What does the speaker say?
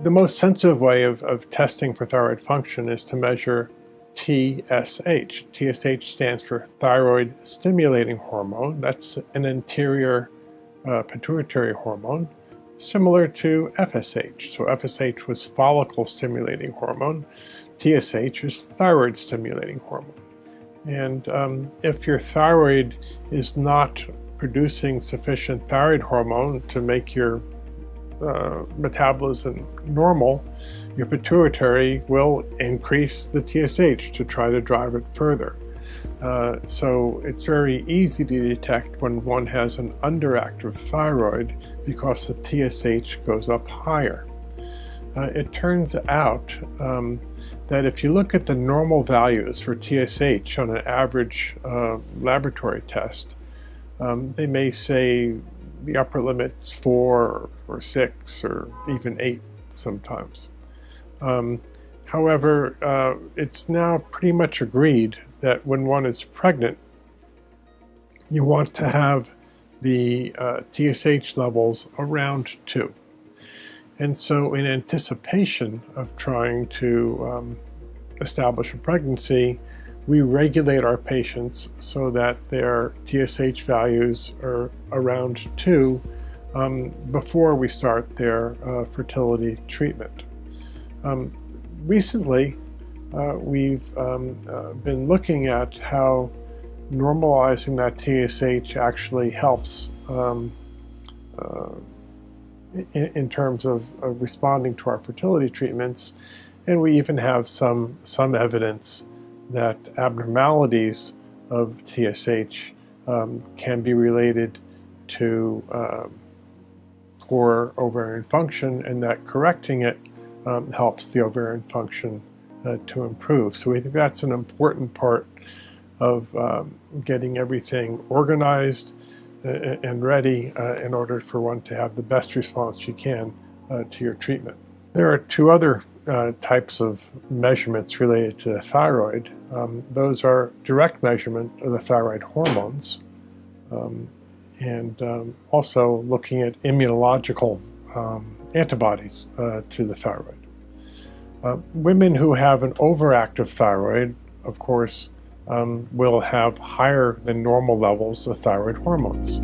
The most sensitive way of testing for thyroid function is to measure TSH. TSH stands for thyroid stimulating hormone. That's an anterior pituitary hormone, similar to FSH. So FSH was follicle stimulating hormone. TSH is thyroid stimulating hormone. And if your thyroid is not producing sufficient thyroid hormone to make your metabolism normal, your pituitary will increase the TSH to try to drive it further. So it's very easy to detect when one has an underactive thyroid because the TSH goes up higher. It turns out that if you look at the normal values for TSH on an average laboratory test, they may say the upper limit's 4 or 6 or even 8 sometimes. However, it's now pretty much agreed that when one is pregnant, you want to have the TSH levels around 2. And so in anticipation of trying to establish a pregnancy, we regulate our patients so that their TSH values are around 2 before we start their fertility treatment. Recently, we've been looking at how normalizing that TSH actually helps in terms of responding to our fertility treatments, and we even have some evidence that abnormalities of TSH can be related to poor ovarian function, and that correcting it helps the ovarian function to improve. So we think that's an important part of getting everything organized and ready in order for one to have the best response you can to your treatment. There are 2 other types of measurements related to the thyroid. Those are direct measurement of the thyroid hormones and also looking at immunological antibodies to the thyroid. Women who have an overactive thyroid, of course, will have higher than normal levels of thyroid hormones.